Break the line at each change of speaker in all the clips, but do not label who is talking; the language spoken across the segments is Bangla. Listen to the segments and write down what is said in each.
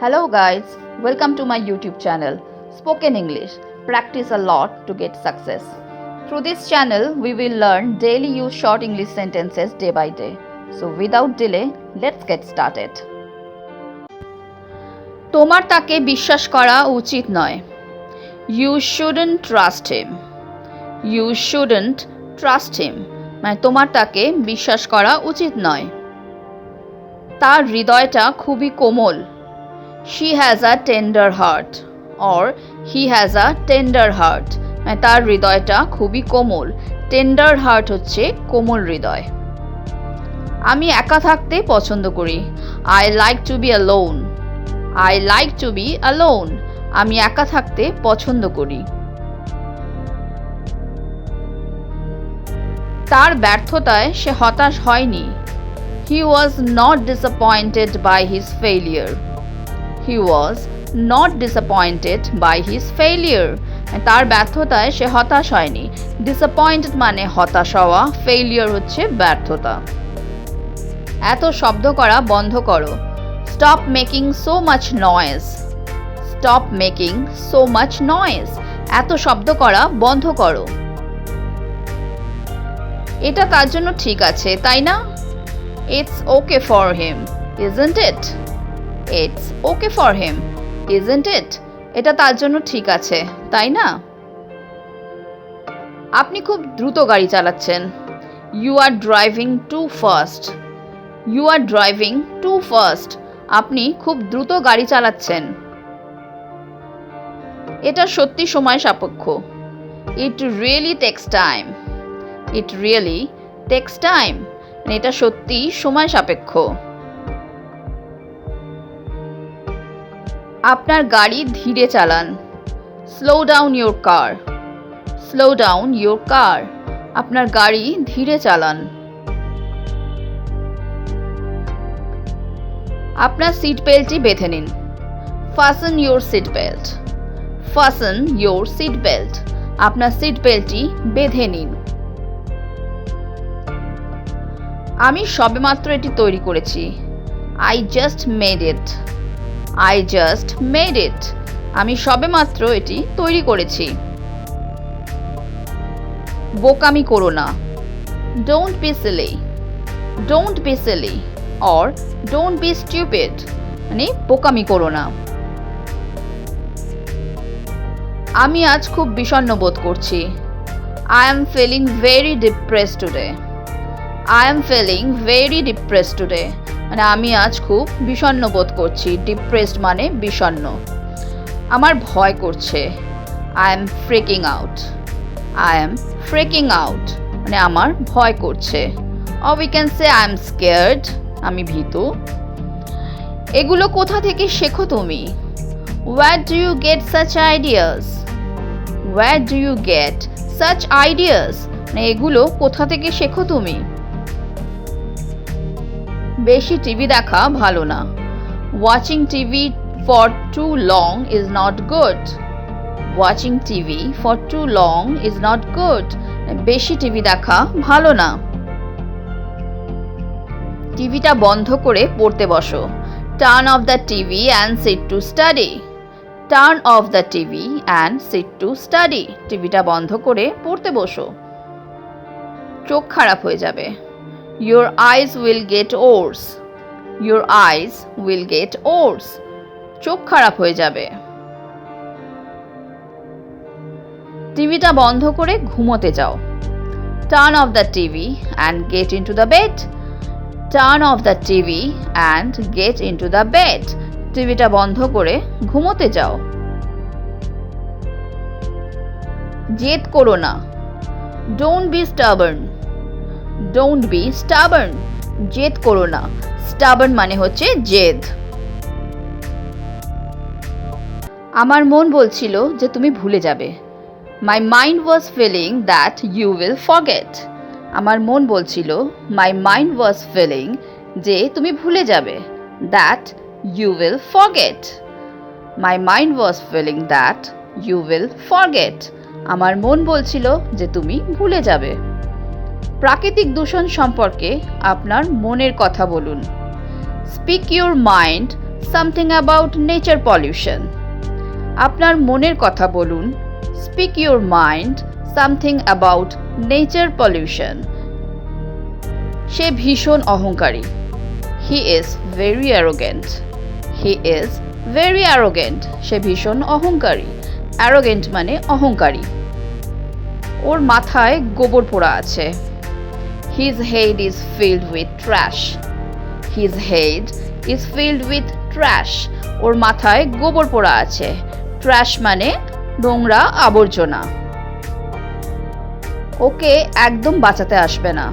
Hello guys, welcome to my YouTube channel Spoken English. Practice a lot to get success. Through this channel, we will learn daily use short English sentences day by day. So without delay, let's get started. তোমার তাকে বিশ্বাস করা উচিত নয়. You shouldn't trust him. You shouldn't trust him. মানে তোমার তাকে বিশ্বাস করা উচিত নয়. তার হৃদয়টা খুবই কোমল. She has a tender heart or he has a tender heart. মানে তার হৃদয়টা খুবই কোমল. Tender heart হচ্ছে কোমল হৃদয়. আমি একা থাকতে পছন্দ করি. I like to be alone. I like to be alone. আমি একা থাকতে পছন্দ করি. তার ব্যর্থতায় সে হতাশ হয়নি. He was not disappointed by his failure. He was not disappointed by his failure. তার ব্যর্থতায় সে হতাশ হয়নি. Disappointed মানে হতাশ হওয়া, failure হচ্ছে ব্যর্থতা. এত শব্দ করা বন্ধ করো. Stop making so much noise. Stop making so much noise. এত শব্দ করা বন্ধ করো. এটা তার জন্য ঠিক আছে, তাই না? It's okay for him, isn't it? It's okay for him, isn't it? এটা তার জন্য ঠিক আছে, তাই না? আপনি খুব দ্রুত গাড়ি চালাচ্ছেন. You are driving too fast. You are driving too fast. আপনি খুব দ্রুত গাড়ি চালাচ্ছেন. এটা সত্যি সময় সাপেক্ষ. It really takes time. It really takes time. এটা সত্যি সময় সাপেক্ষ. আপনার গাড়ি ধীরে চালান. Slow down your car. Slow down your car. আপনার গাড়ি ধীরে চালান. আপনার সিট বেল্টটি বেঁধে নিন. Fasten your seat belt. Fasten your seat belt. আপনার সিট বেল্টটি বেঁধে নিন. আমি সবেমাত্র এটি তৈরি করেছি. I just made it. I just made it. আমি সবেমাত্র এটি তৈরি করেছি. বোকামি করো না. Don't be silly. Don't be silly or don't be stupid. মানে বোকামি করো না. আমি আজ খুব বিষণ্ণ বোধ করছি. I am feeling very depressed today. I am feeling very depressed today. মানে আমি আজ খুব বিষণ্ণ বোধ করছি. Depressed মানে বিষণ্ণ. আমার ভয় করছে. I am freaking out. I am freaking out. মানে আমার ভয় করছে. Or we can say I am scared. আমি ভীতু. এগুলো কোথা থেকে শেখো তুমি? Where do you get such ideas? Where do you get such ideas? মানে এগুলো কোথা থেকে শেখো তুমি? বেশি টিভি দেখা ভালো না. Watching TV for too long is not good. Watching TV for too long is not good. বেশি টিভি দেখা ভালো না. টিভিটা বন্ধ করে পড়তে বসো. Turn off the TV and sit to study. Turn off the TV and sit to study. টিভিটা বন্ধ করে পড়তে বসো. চোখ খারাপ হয়ে যাবে. Your eyes will get worse. Your eyes will get worse. চোখ খারাপ হয়ে যাবে. টিভিটা বন্ধ করে ঘুমোতে যাও. Turn off the TV and get into the bed. Turn off the TV and get into the bed. টিভিটা বন্ধ করে ঘুমোতে যাও. জেদ করো না. Don't be stubborn. Don't be stubborn. জেদ করো না. Stubborn মানে হচ্ছে জেদ. আমার মন বলছিল যে তুমি ভুলে যাবে. My mind was feeling that you will forget. আমার মন বলছিল, my mind was feeling যে তুমি ভুলে যাবে. That you will forget. My mind was feeling that you will forget. আমার মন বলছিল যে তুমি ভুলে যাবে. প্রাকৃতিক দূষণ সম্পর্কে আপনার মনের কথা বলুন. Speak your mind something about nature pollution. আপনার মনের কথা বলুন, speak your mind something about nature pollution. সে ভীষণ অহংকারী, he is very arrogant. He is very arrogant. সে ভীষণ অহংকারী, arrogant মানে অহংকারী। ওর মাথায় গোবর পোড়া আছে, his head is filled with trash. His head is filled with trash. ওর মাথায় গোবর পোড়া আছে, trash মানে নোংরা আবর্জনা। ওকে একদম বাঁচাতে আসবে না,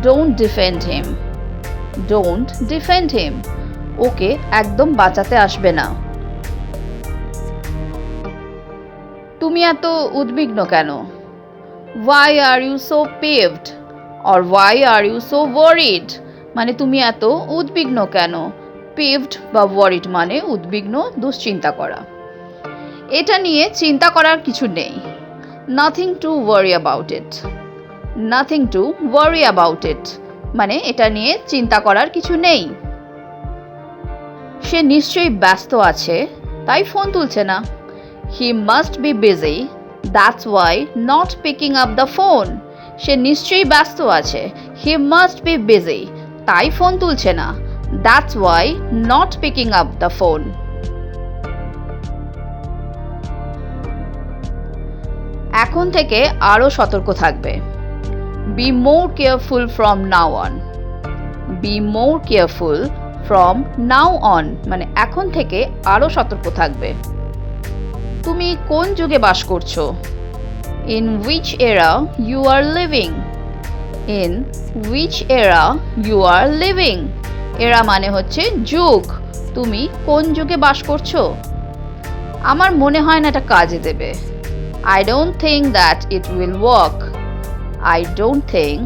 don't defend him. Don't defend him. ওকে একদম বাঁচাতে আসবে না। তুমি এত উদ্বিগ্ন কেন? Why are you so peeved? Or why are you so worried? মানে তুমি এত উদ্বিগ্ন কেন? Peeved বা worried মানে উদ্বিগ্ন, দুশ্চিন্তা করা। এটা নিয়ে চিন্তা করার কিছু নেই, nothing to worry about it. Nothing to worry about it মানে এটা নিয়ে চিন্তা করার কিছু নেই। সে নিশ্চয়ই ব্যস্ত আছে, তাই ফোন তুলছে না। He must be busy, that's why not picking up the phone. সে নিশ্চয়ই ব্যস্ত আছে, he must be busy, তাই ফোন তুলছে না, that's why not picking up the phone. এখন থেকে আরো সতর্ক থাকবে, be more careful from now on. Be more careful from now on মানে এখন থেকে আরো সতর্ক থাকবে। তুমি কোন যুগে বাস করছো? In which era you are living? In which era you are living? era মানে হচ্ছে যুগ, তুমি কোন যুগে বাস করছো? আমার মনে হয় না এটা কাজে দেবে, I don't think that it will work. I don't think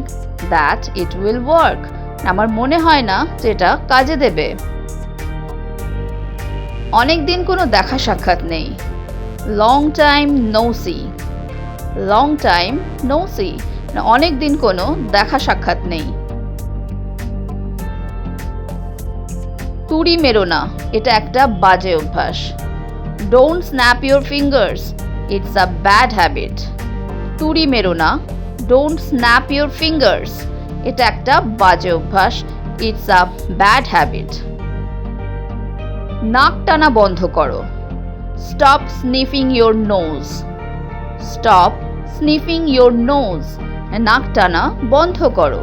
that it will work. আমার মনে হয় না যে এটা কাজে দেবে। অনেক দিন কোনো দেখা সাক্ষাৎ নেই, long time no see. Long time no see অনেক দিন কোনো দেখা সাক্ষাৎ নেই। তুড়ি মেরো না, এটা একটা বাজে অভ্যাস, don't snap your fingers. It's a bad habit. তুড়ি মেরো না, don't snap your fingers. এটা একটা বাজে অভ্যাস, it's a bad habit. নাক টানা বন্ধ করো, stop sniffing your nose. Stop sniffing your nose. নাক টানা বন্ধ করো।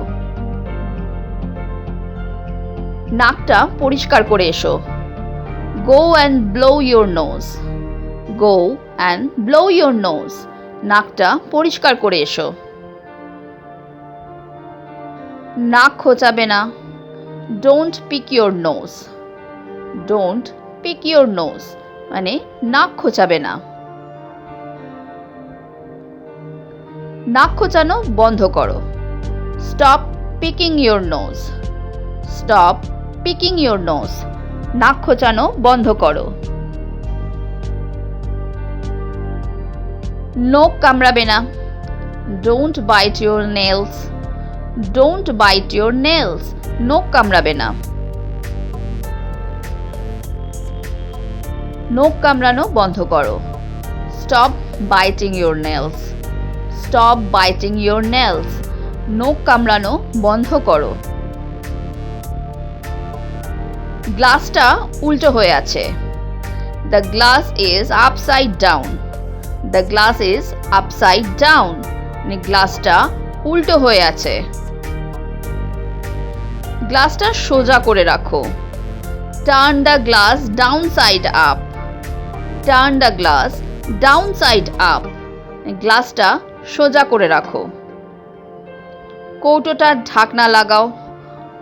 নাকটা পরিষ্কার করে এসো, go and blow your nose. Go and blow your nose. নাকটা পরিষ্কার করে এসো। নাক খোঁচাবে না, don't pick your nose. Don't pick your nose মানে নাক খোঁচাবে না। নাক খোঁচানো বন্ধ করো, stop picking your nose. Stop picking your nose. নাক খোঁচানো বন্ধ করো। নখ কামড়াবে না, don't bite your nails. Don't bite your nails. নখ কামড়াবে না। নখ কামড়ানো বন্ধ করো, stop biting your nails. Stop biting your nails. নখ কামড়ানো বন্ধ করো। গ্লাসটা উল্টো হয়ে আছে, the glass is upside down. The glass is upside down মানে গ্লাসটা উল্টো হয়ে আছে। গ্লাসটা সোজা করে রাখো, turn the glass downside up. Turn the glass downside up গ্লাসটা সোজা করে রাখো। কৌটোটার ঢাকনা লাগাও,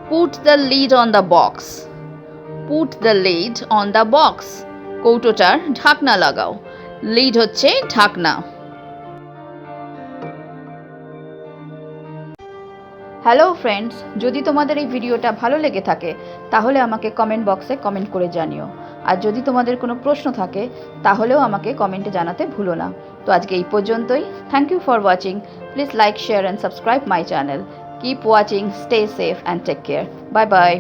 put the lid on the box. Put the lid on the box. কৌটোটার ঢাকনা লাগাও, লিড হচ্ছে ঢাকনা। হ্যালো ফ্রেন্ডস, যদি তোমাদের এই ভিডিওটা ভালো লেগে থাকে তাহলে আমাকে কমেন্ট বক্সে কমেন্ট করে জানিও, আর যদি তোমাদের কোনো প্রশ্ন থাকে তাহলেও আমাকে কমেন্টে জানাতে ভুলো না। তো আজকে এই পর্যন্তই। Thank you for watching. Please like, share and subscribe my channel. Keep watching, stay safe and take care. Bye by.